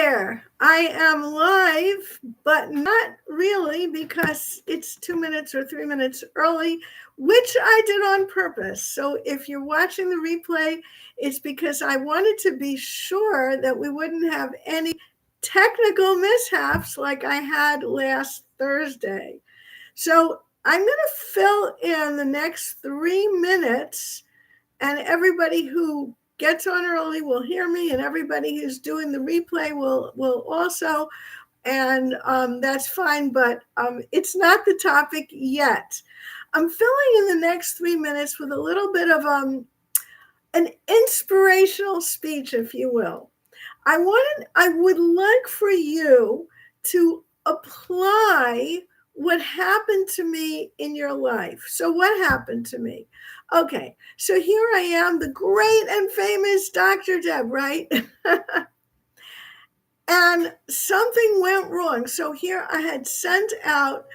there. I am live, but not really because it's 2 minutes or 3 minutes early, which I did on purpose. So if you're watching the replay, it's because I wanted to be sure that we wouldn't have any technical mishaps like I had last Thursday. So I'm going to fill in the next 3 minutes, and everybody who gets on early will hear me, and everybody who's doing the replay will also, and that's fine, but it's not the topic yet. I'm filling in the next 3 minutes with a little bit of an inspirational speech, if you will. I would like for you to apply what happened to me in your life. So what happened to me? Okay, so here I am, the great and famous Dr. Deb, right? And something went wrong. So here I had sent out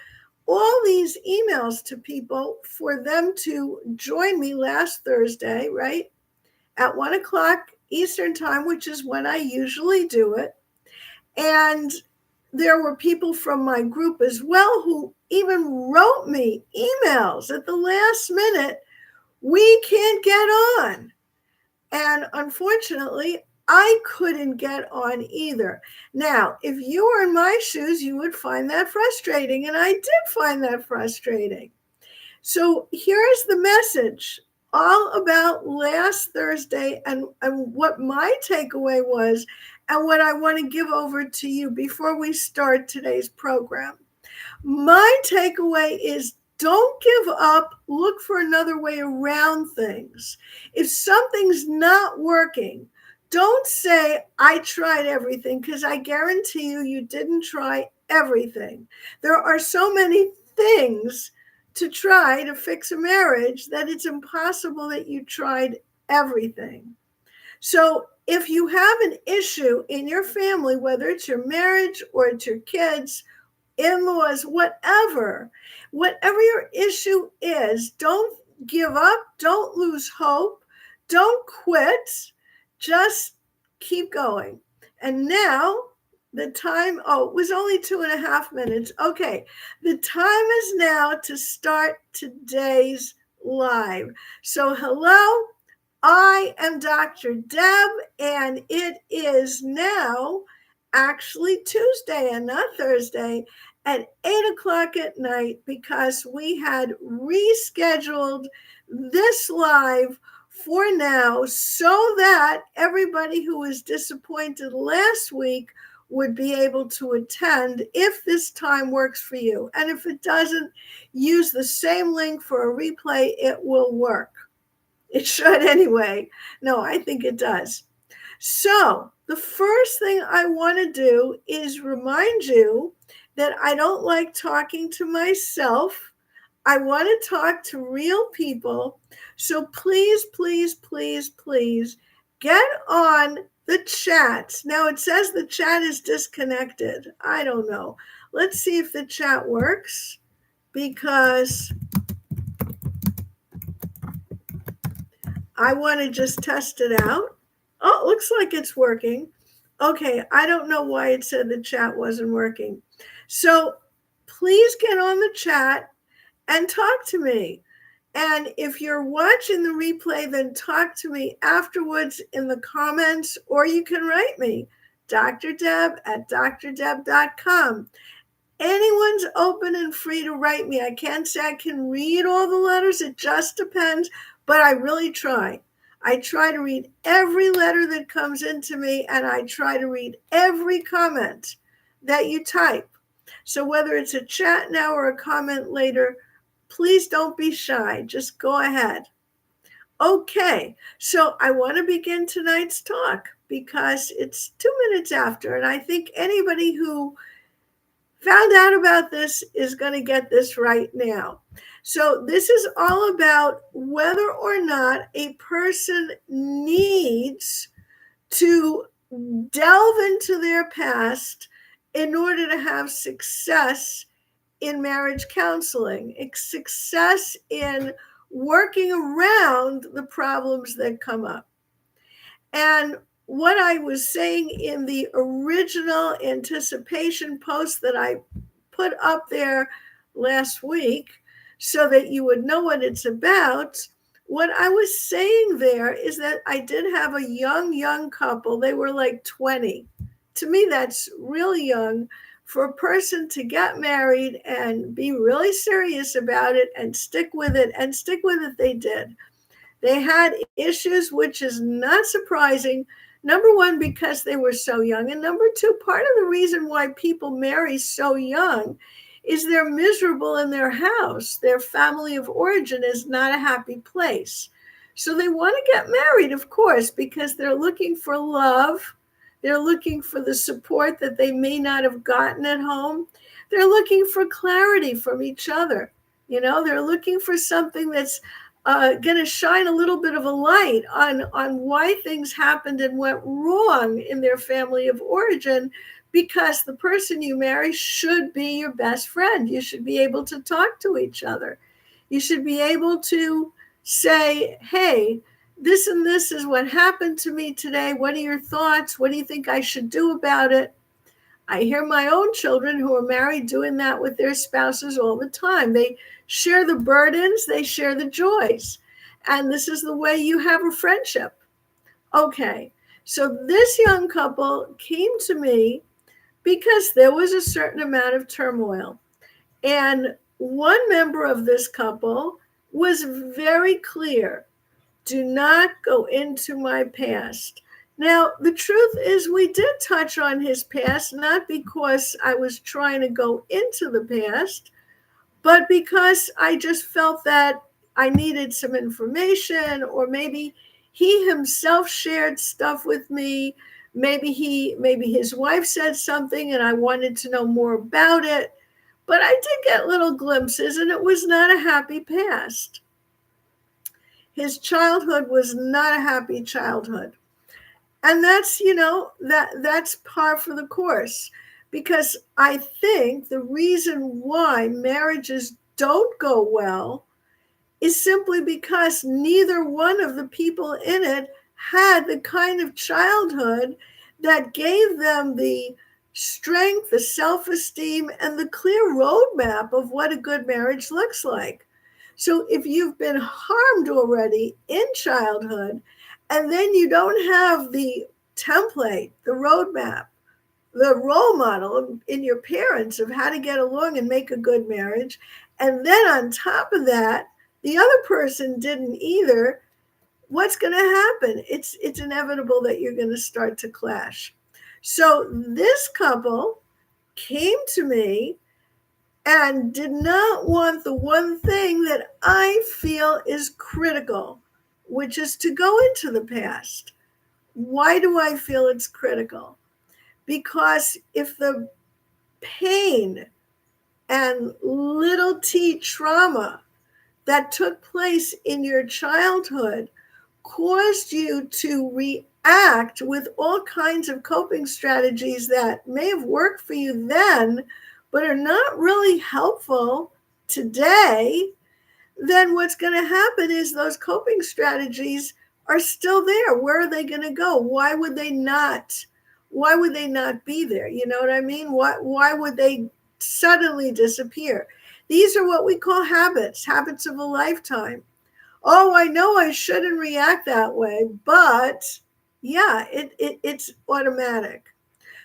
all these emails to people for them to join me last Thursday, right? At 1 o'clock Eastern time, which is when I usually do it. And there were people from my group as well who even wrote me emails at the last minute, we can't get on. And unfortunately, I couldn't get on either. Now, if you were in my shoes, you would find that frustrating. And I did find that frustrating. So here's the message all about last Thursday and what my takeaway was and what I want to give over to you before we start today's program. My takeaway is don't give up. Look for another way around things. If something's not working, don't say, I tried everything, because I guarantee you didn't try everything. There are so many things to try to fix a marriage that it's impossible that you tried everything. So if you have an issue in your family, whether it's your marriage or it's your kids, in-laws, whatever your issue is, don't give up, don't lose hope, don't quit, just keep going. And now the time, it was only 2.5 minutes. Okay, the time is now to start today's live. So hello, I am Dr. Deb, and it is now actually Tuesday and not Thursday at 8 o'clock at night because we had rescheduled this live for now so that everybody who was disappointed last week would be able to attend if this time works for you. And if it doesn't, use the same link for a replay, it will work. It should anyway. No, I think it does. So the first thing I want to do is remind you that I don't like talking to myself. I want to talk to real people. So please, please, please, please get on the chat. Now it says the chat is disconnected. I don't know. Let's see if the chat works because I want to just test it out. Oh, it looks like it's working. Okay, I don't know why it said the chat wasn't working. So please get on the chat and talk to me. And if you're watching the replay, then talk to me afterwards in the comments, or you can write me, drdeb@drdeb.com. Anyone's open and free to write me. I can't say I can read all the letters. It just depends, but I really try. I try to read every letter that comes into me, and I try to read every comment that you type. So whether it's a chat now or a comment later, please don't be shy. Just go ahead. Okay, so I want to begin tonight's talk because it's 2 minutes after, and I think anybody who found out about this is going to get this right now. So this is all about whether or not a person needs to delve into their past in order to have success in marriage counseling, success in working around the problems that come up. And what I was saying in the original anticipation post that I put up there last week so that you would know what it's about. What I was saying there is that I did have a young couple. They were like 20. To me, that's really young for a person to get married and be really serious about it and stick with it. And stick with it, they did. They had issues, which is not surprising. Number one, because they were so young. And number two, part of the reason why people marry so young is they're miserable in their house. Their family of origin is not a happy place. So they want to get married, of course, because they're looking for love. They're looking for the support that they may not have gotten at home. They're looking for clarity from each other. They're looking for something that's going to shine a little bit of a light on why things happened and went wrong in their family of origin, because the person you marry should be your best friend. You should be able to talk to each other. You should be able to say, hey, this and this is what happened to me today. What are your thoughts? What do you think I should do about it? I hear my own children who are married doing that with their spouses all the time. They share the burdens, they share the joys. And this is the way you have a friendship. Okay, so this young couple came to me because there was a certain amount of turmoil. And one member of this couple was very clear: do not go into my past. Now, the truth is, we did touch on his past, not because I was trying to go into the past, but because I just felt that I needed some information, or maybe he himself shared stuff with me. Maybe his wife said something and I wanted to know more about it. But I did get little glimpses, and it was not a happy past. His childhood was not a happy childhood. And that's par for the course, because I think the reason why marriages don't go well is simply because neither one of the people in it had the kind of childhood that gave them the strength, the self-esteem, and the clear roadmap of what a good marriage looks like. So if you've been harmed already in childhood, and then you don't have the template, the roadmap, the role model in your parents of how to get along and make a good marriage, and then on top of that, the other person didn't either, what's going to happen? It's inevitable that you're going to start to clash. So this couple came to me and did not want the one thing that I feel is critical, which is to go into the past. Why do I feel it's critical? Because if the pain and little t trauma that took place in your childhood caused you to react with all kinds of coping strategies that may have worked for you then, but are not really helpful today, then what's going to happen is those coping strategies are still there. Where are they going to go? Why would they not be there? You know what I mean? Why would they suddenly disappear? These are what we call habits of a lifetime. Oh, I know I shouldn't react that way, but yeah, it's automatic.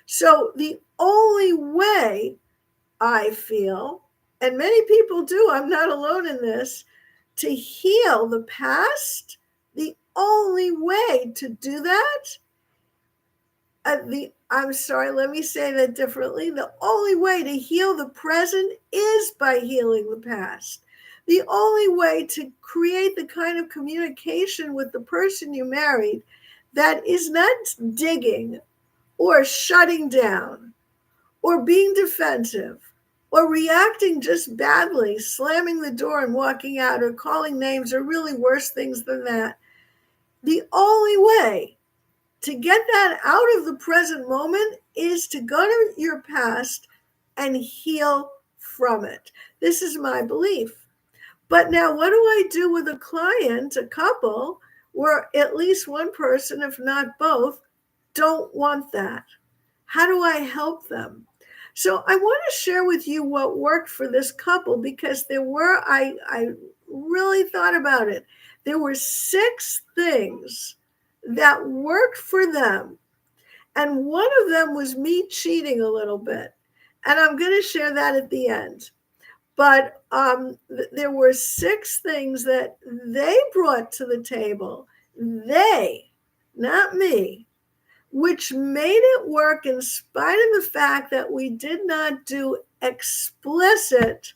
So the only way I feel, and many people do, I'm not alone in this, to heal the past, the only way to do that, let me say that differently. The only way to heal the present is by healing the past. The only way to create the kind of communication with the person you married that is not digging or shutting down or being defensive or reacting just badly, slamming the door and walking out, or calling names, or really worse things than that. The only way to get that out of the present moment is to go to your past and heal from it. This is my belief. But now, what do I do with a client, a couple, where at least one person, if not both, don't want that. How do I help them? So I want to share with you what worked for this couple, because I really thought about it. There were 6 things that worked for them. And one of them was me cheating a little bit. And I'm going to share that at the end. But there were 6 things that they brought to the table. They, not me, which made it work in spite of the fact that we did not do explicit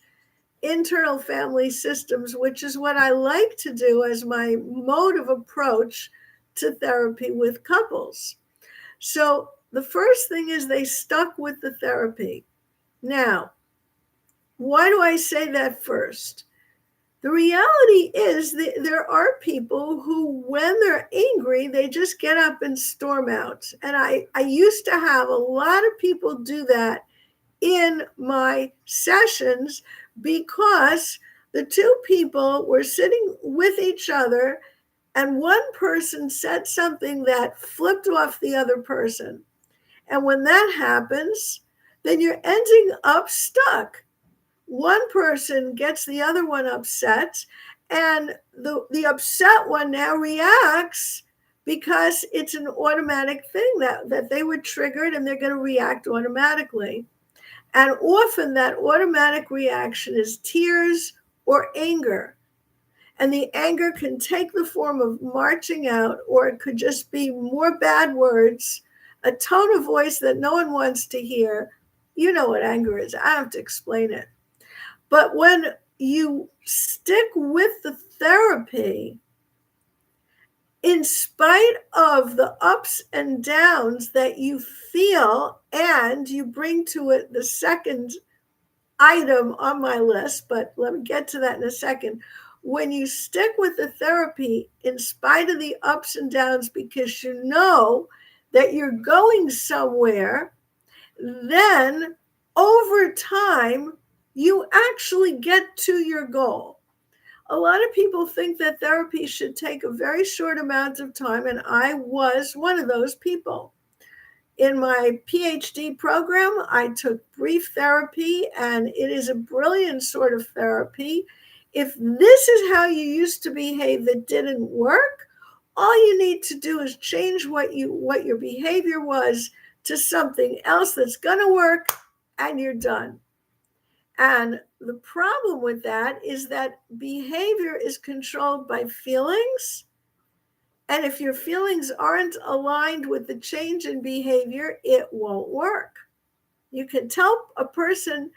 internal family systems, which is what I like to do as my mode of approach to therapy with couples. So the first thing is they stuck with the therapy. Now, why do I say that first? The reality is that there are people who, when they're angry, they just get up and storm out. And I used to have a lot of people do that in my sessions, because the 2 people were sitting with each other and one person said something that flipped off the other person. And when that happens, then you're ending up stuck. One person gets the other one upset, and the upset one now reacts because it's an automatic thing that they were triggered and they're going to react automatically. And often that automatic reaction is tears or anger. And the anger can take the form of marching out, or it could just be more bad words, a tone of voice that no one wants to hear. You know what anger is. I have to explain it. But when you stick with the therapy, in spite of the ups and downs that you feel, and you bring to it the second item on my list, but let me get to that in a second. When you stick with the therapy, in spite of the ups and downs, because you know that you're going somewhere, then over time, you actually get to your goal. A lot of people think that therapy should take a very short amount of time, and I was one of those people. In my PhD program, I took brief therapy, and it is a brilliant sort of therapy. If this is how you used to behave that didn't work, all you need to do is change what your behavior was to something else that's going to work, and you're done. And the problem with that is that behavior is controlled by feelings. And if your feelings aren't aligned with the change in behavior, it won't work. You can tell a person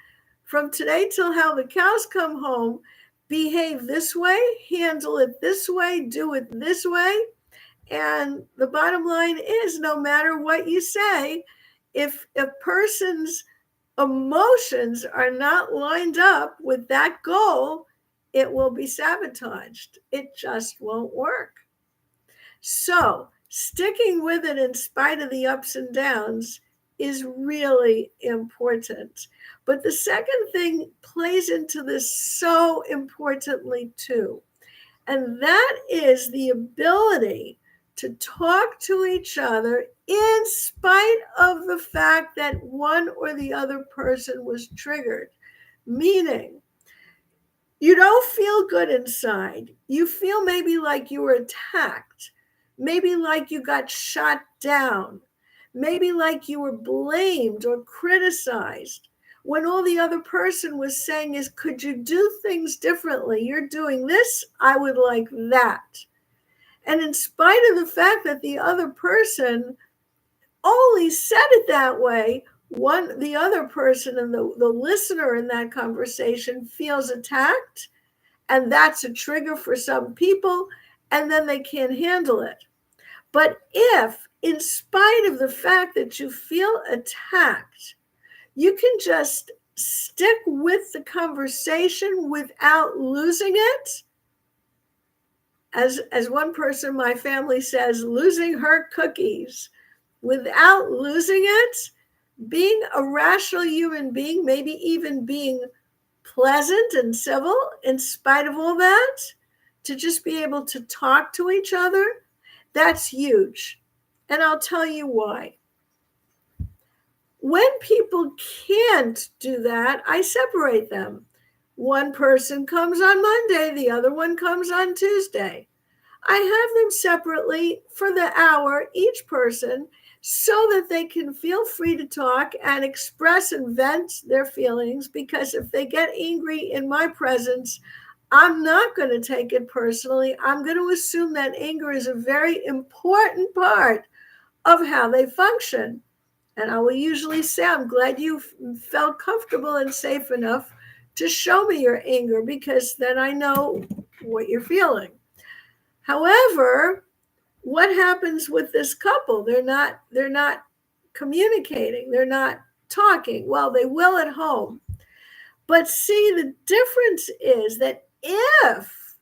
from today till how the cows come home, behave this way, handle it this way, do it this way. And the bottom line is, no matter what you say, if a person's emotions are not lined up with that goal, it will be sabotaged. It just won't work. So sticking with it in spite of the ups and downs is really important. But the second thing plays into this so importantly too, and that is the ability to talk to each other in spite of the fact that one or the other person was triggered. Meaning, you don't feel good inside. You feel maybe like you were attacked, maybe like you got shot down, maybe like you were blamed or criticized, when all the other person was saying is, could you do things differently? You're doing this, I would like that. And in spite of the fact that the other person only said it that way, the other person and the listener in that conversation feels attacked, and that's a trigger for some people, and then they can't handle it. But if, in spite of the fact that you feel attacked, you can just stick with the conversation without losing it, as one person in my family says, losing her cookies, without losing it, being a rational human being, maybe even being pleasant and civil in spite of all that, to just be able to talk to each other, that's huge. And I'll tell you why. When people can't do that, I separate them. One person comes on Monday, the other one comes on Tuesday. I have them separately for the hour, each person, so that they can feel free to talk and express and vent their feelings. Because if they get angry in my presence, I'm not going to take it personally. I'm going to assume that anger is a very important part of how they function. And I will usually say, I'm glad you felt comfortable and safe enough to show me your anger, because then I know what you're feeling. However, what happens with this couple? They're not communicating. They're not talking. Well, they will at home. But see, the difference is that if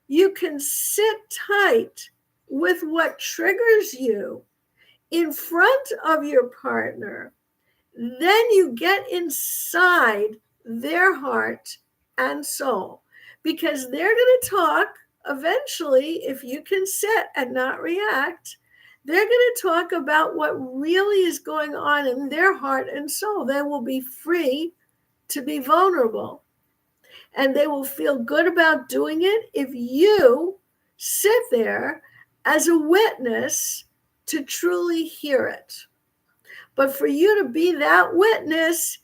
you can sit tight with what triggers you in front of your partner, then you get inside their heart and soul, because they're going to talk eventually. If you can sit and not react, they're going to talk about what really is going on in their heart and soul. They will be free to be vulnerable, and they will feel good about doing it if you sit there as a witness to truly hear it. But for you to be that witness,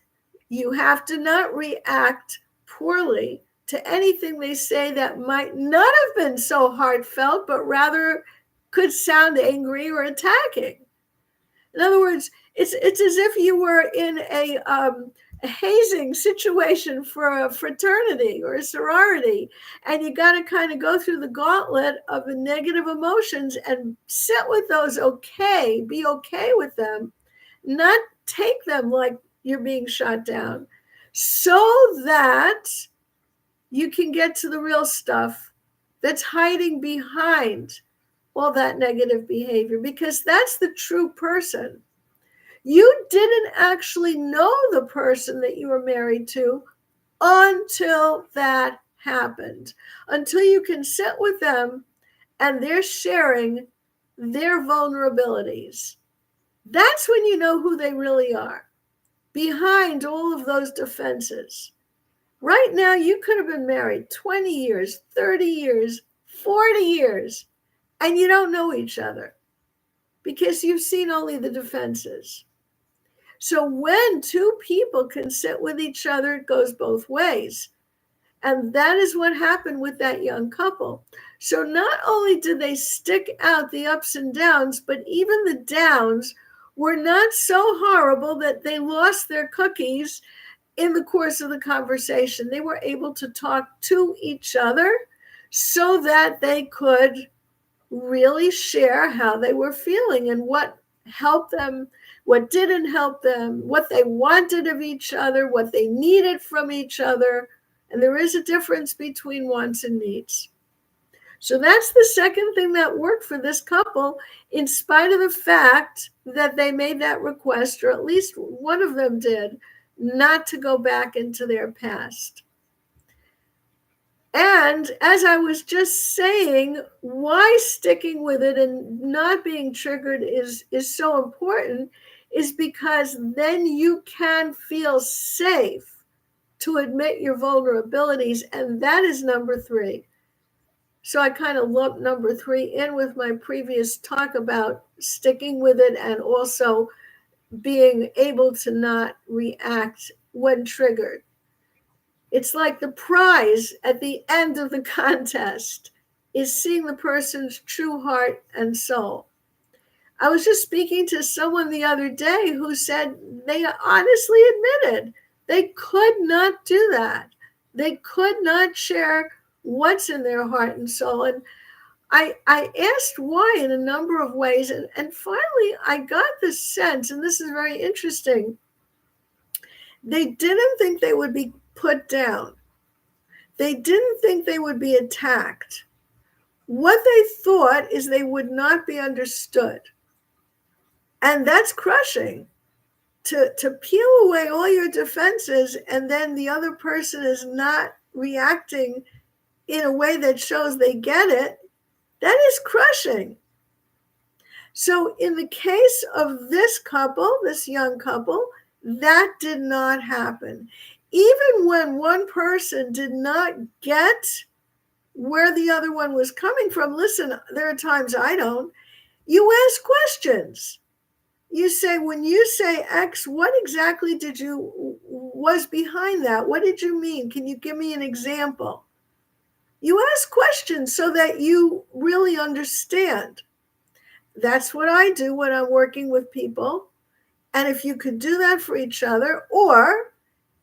you have to not react poorly to anything they say that might not have been so heartfelt, but rather could sound angry or attacking. In other words, it's as if you were in a hazing situation for a fraternity or a sorority, and you got to kind of go through the gauntlet of the negative emotions and sit with those. Okay, be okay with them, not take them like you're being shot down, so that you can get to the real stuff that's hiding behind all that negative behavior, because that's the true person. You didn't actually know the person that you were married to until that happened, until you can sit with them and they're sharing their vulnerabilities. That's when you know who they really are, behind all of those defenses. Right now, you could have been married 20 years, 30 years, 40 years, and you don't know each other because you've seen only the defenses. So when two people can sit with each other, it goes both ways. And that is what happened with that young couple. So not only did they stick out the ups and downs, but even the downs were not so horrible that they lost their cookies in the course of the conversation. They were able to talk to each other so that they could really share how they were feeling and what helped them, what didn't help them, what they wanted of each other, what they needed from each other. And there is a difference between wants and needs. So that's the second thing that worked for this couple, in spite of the fact that they made that request, or at least one of them did, not to go back into their past. And as I was just saying, why sticking with it and not being triggered is so important is because then you can feel safe to admit your vulnerabilities. And that is number 3. So I kind of lumped number 3 in with my previous talk about sticking with it and also being able to not react when triggered. It's like the prize at the end of the contest is seeing the person's true heart and soul. I was just speaking to someone the other day who said they honestly admitted they could not do that. They could not share what's in their heart and soul. And I asked why in a number of ways. And finally, I got this sense, and this is very interesting. They didn't think they would be put down. They didn't think they would be attacked. What they thought is they would not be understood. And that's crushing, to peel away all your defenses and then the other person is not reacting in a way that shows they get it. That is crushing. So in the case of this couple, this young couple, that did not happen. Even when one person did not get where the other one was coming from, listen, there are times I don't, you ask questions. You say, when you say X, what exactly was behind that? What did you mean? Can you give me an example? You ask questions so that you really understand. That's what I do when I'm working with people. And if you could do that for each other, or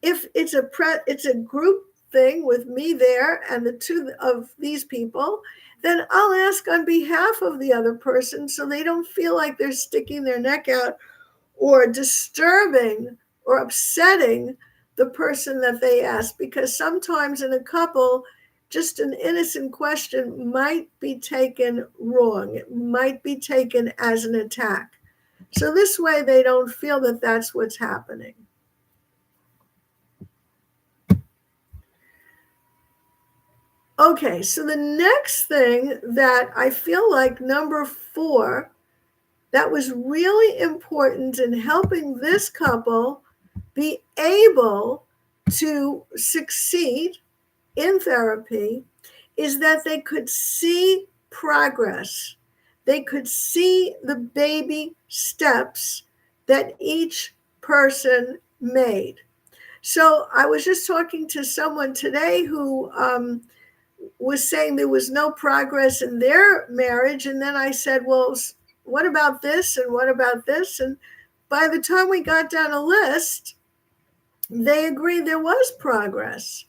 if it's a group thing with me there and the two of these people, then I'll ask on behalf of the other person so they don't feel like they're sticking their neck out or disturbing or upsetting the person that they ask. Because sometimes in a couple, just an innocent question might be taken wrong. It might be taken as an attack. So this way they don't feel that that's what's happening. Okay, so the next thing that I feel like number 4 that was really important in helping this couple be able to succeed in therapy is that they could see progress. They could see the baby steps that each person made. So I was just talking to someone today who was saying there was no progress in their marriage. And then I said, well, what about this? And what about this? And by the time we got down a list, they agreed there was progress.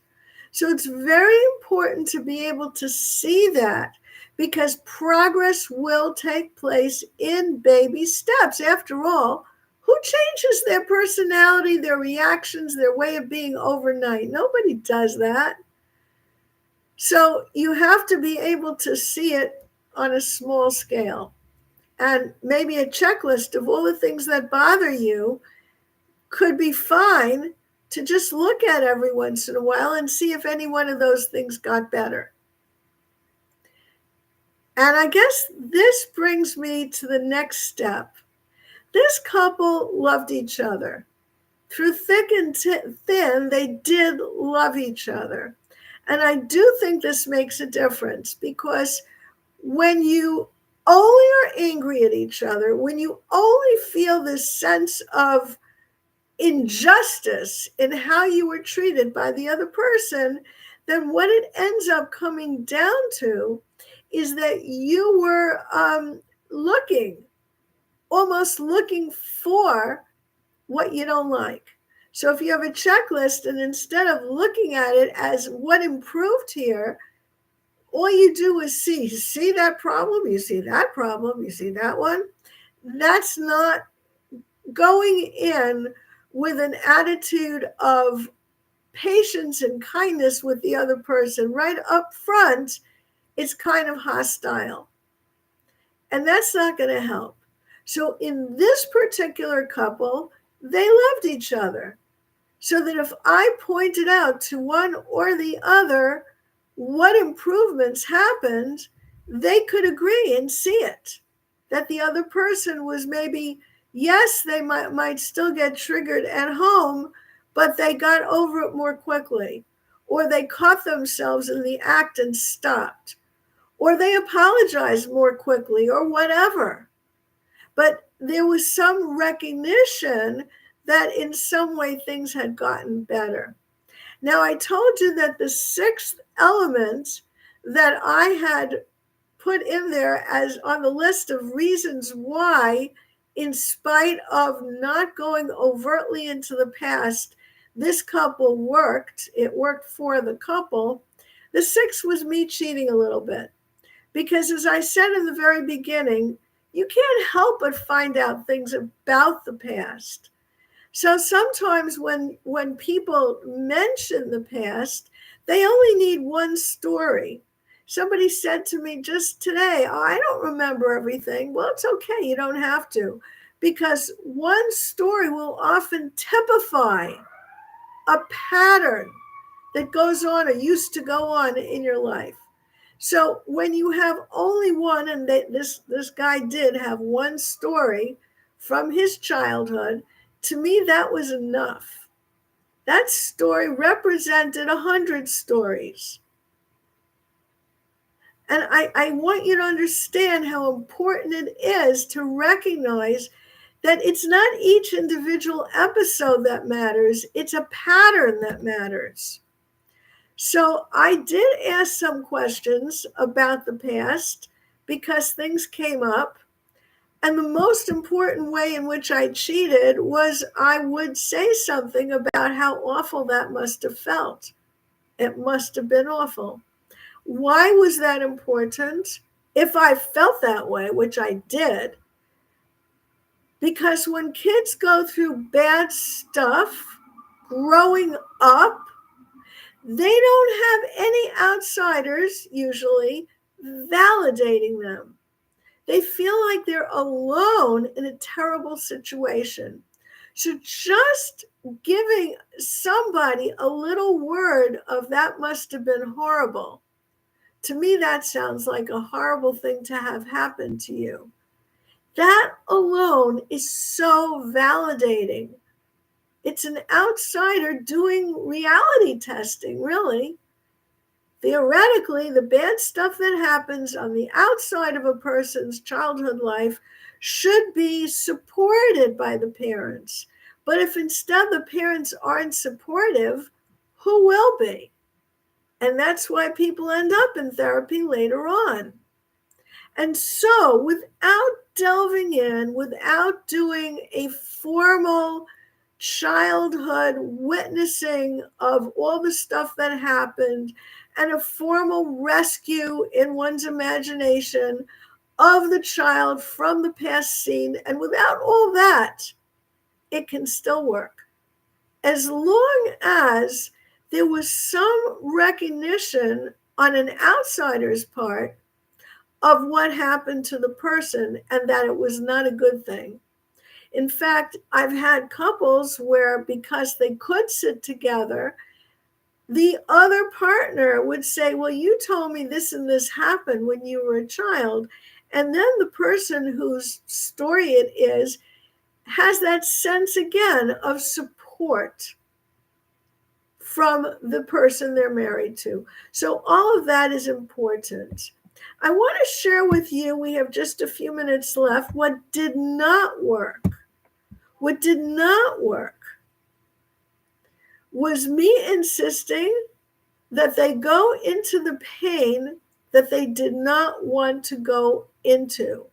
So it's very important to be able to see that, because progress will take place in baby steps. After all, who changes their personality, their reactions, their way of being overnight? Nobody does that. So you have to be able to see it on a small scale. And maybe a checklist of all the things that bother you could be fine to just look at every once in a while and see if any one of those things got better. And I guess this brings me to the next step. This couple loved each other. Through thick and thin, they did love each other. And I do think this makes a difference, because when you only are angry at each other, when you only feel this sense of injustice in how you were treated by the other person, then what it ends up coming down to is that you were almost looking for what you don't like. So if you have a checklist, and instead of looking at it as what improved here, all you do is see that problem, you see that problem, you see that one. That's not going in with an attitude of patience and kindness with the other person. Right up front, it's kind of hostile. And that's not going to help. So in this particular couple, they loved each other. So that if I pointed out to one or the other what improvements happened, they could agree and see it. That the other person was maybe, yes, they might still get triggered at home, but they got over it more quickly. Or they caught themselves in the act and stopped. Or they apologized more quickly, or whatever. But there was some recognition that in some way things had gotten better. Now, I told you that the 6th element that I had put in there as on the list of reasons why, in spite of not going overtly into the past, this couple worked. It worked for the couple. The 6th was me cheating a little bit. Because as I said in the very beginning, you can't help but find out things about the past. So sometimes when people mention the past, they only need one story. Somebody said to me just today, oh, I don't remember everything. Well, it's okay. You don't have to. Because one story will often typify a pattern that goes on or used to go on in your life. So when you have only one, and this guy did have one story from his childhood, to me that was enough. That story represented 100 stories. And I want you to understand how important it is to recognize that it's not each individual episode that matters, it's a pattern that matters. So I did ask some questions about the past because things came up. And the most important way in which I cheated was I would say something about how awful that must have felt. It must have been awful. Why was that important? If I felt that way, which I did, because when kids go through bad stuff growing up, they don't have any outsiders usually validating them. They feel like they're alone in a terrible situation. So just giving somebody a little word of that must have been horrible, to me, that sounds like a horrible thing to have happen to you. That alone is so validating. It's an outsider doing reality testing, really. Theoretically, the bad stuff that happens on the outside of a person's childhood life should be supported by the parents. But if instead the parents aren't supportive, who will be? And that's why people end up in therapy later on. And so, without delving in, without doing a formal childhood witnessing of all the stuff that happened and a formal rescue in one's imagination of the child from the past scene, and without all that, it can still work. As long as there was some recognition on an outsider's part of what happened to the person and that it was not a good thing. In fact, I've had couples where, because they could sit together, the other partner would say, well, you told me this and this happened when you were a child. And then the person whose story it is has that sense again of support from the person they're married to. So all of that is important. I want to share with you, we have just a few minutes left, what did not work. What did not work was me insisting that they go into the pain that they did not want to go into.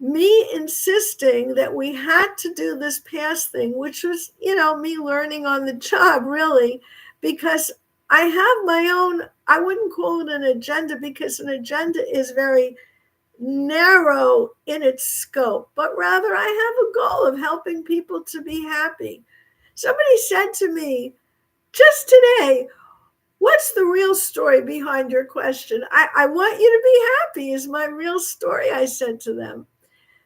Me insisting that we had to do this past thing, which was, me learning on the job, really, because I have my own, I wouldn't call it an agenda, because an agenda is very narrow in its scope, but rather I have a goal of helping people to be happy. Somebody said to me just today, what's the real story behind your question? I want you to be happy is my real story, I said to them.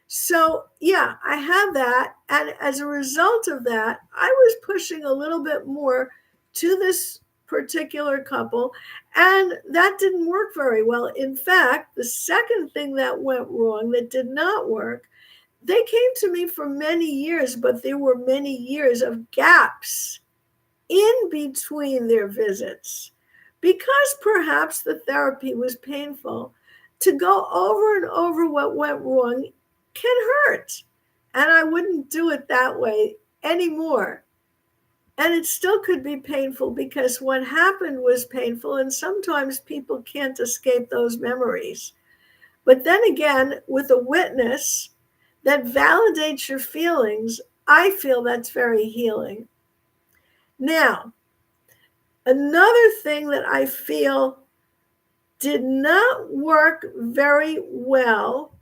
So, yeah, I had that. And as a result of that, I was pushing a little bit more to this particular couple. And that didn't work very well. In fact, the second thing that went wrong, that did not work, they came to me for many years, but there were many years of gaps in between their visits, because perhaps the therapy was painful. To go over and over what went wrong can hurt. And I wouldn't do it that way anymore. And it still could be painful because what happened was painful, and sometimes people can't escape those memories. But then again, with a witness that validates your feelings, I feel that's very healing. Now, another thing that I feel did not work very well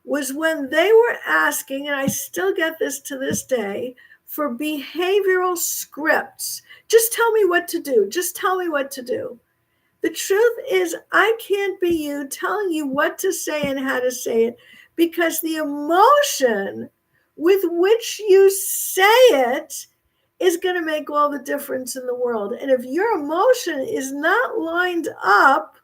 was when they were asking, and I still get this to this day, for behavioral scripts. Just tell me what to do. Just tell me what to do. The truth is, I can't be you telling you what to say and how to say it, because the emotion with which you say it is going to make all the difference in the world. And if your emotion is not lined up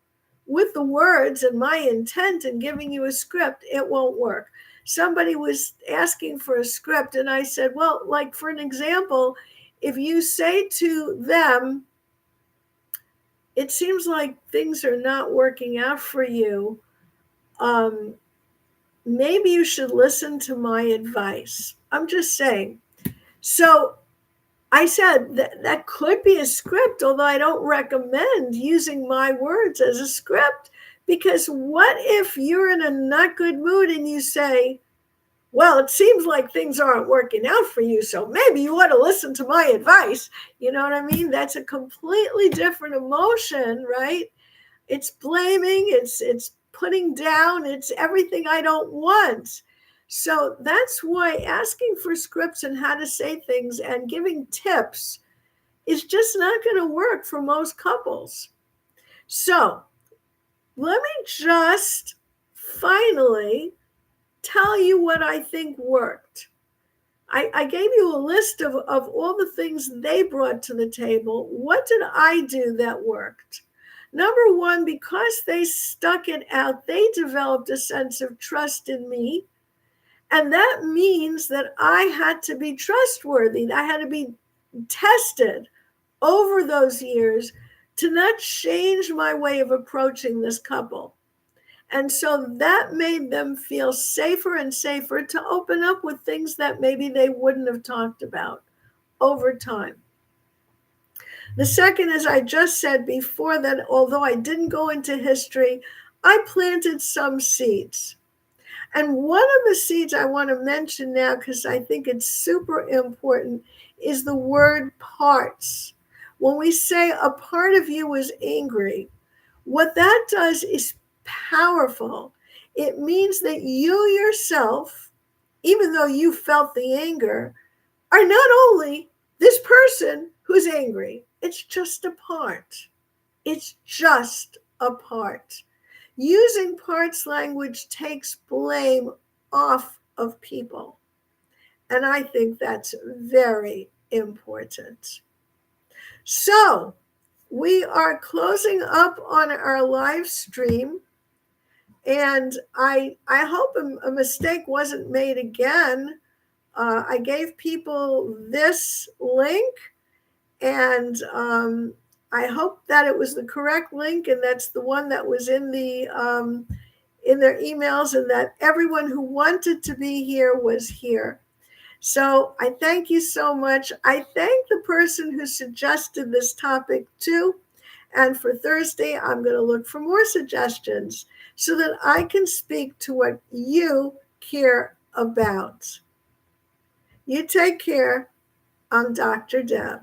with the words and my intent in giving you a script, it won't work. Somebody was asking for a script, and I said, well, like for an example, if you say to them, it seems like things are not working out for you, maybe you should listen to my advice. I'm just saying. So I said that could be a script, although I don't recommend using my words as a script, because what if you're in a not good mood and you say, well, it seems like things aren't working out for you, so maybe you ought to listen to my advice. You know what I mean? That's a completely different emotion, right? It's blaming, it's putting down, it's everything I don't want. So that's why asking for scripts and how to say things and giving tips is just not going to work for most couples. So let me just finally tell you what I think worked. I gave you a list of all the things they brought to the table. What did I do that worked? Number one, because they stuck it out, they developed a sense of trust in me. And that means that I had to be trustworthy. I had to be tested over those years to not change my way of approaching this couple. And so that made them feel safer and safer to open up with things that maybe they wouldn't have talked about over time. The second, as I just said before, that although I didn't go into history, I planted some seeds. And one of the seeds I want to mention now, because I think it's super important, is the word parts. When we say a part of you is angry, what that does is powerful. It means that you yourself, even though you felt the anger, are not only this person who's angry, it's just a part. It's just a part. Using parts language takes blame off of people. And I think that's very important. So we are closing up on our live stream. And I hope a mistake wasn't made again. I gave people this link, and I hope that it was the correct link, and that's the one that was in their emails, and that everyone who wanted to be here was here. So I thank you so much. I thank the person who suggested this topic too. And for Thursday, I'm going to look for more suggestions so that I can speak to what you care about. You take care. I'm Dr. Deb.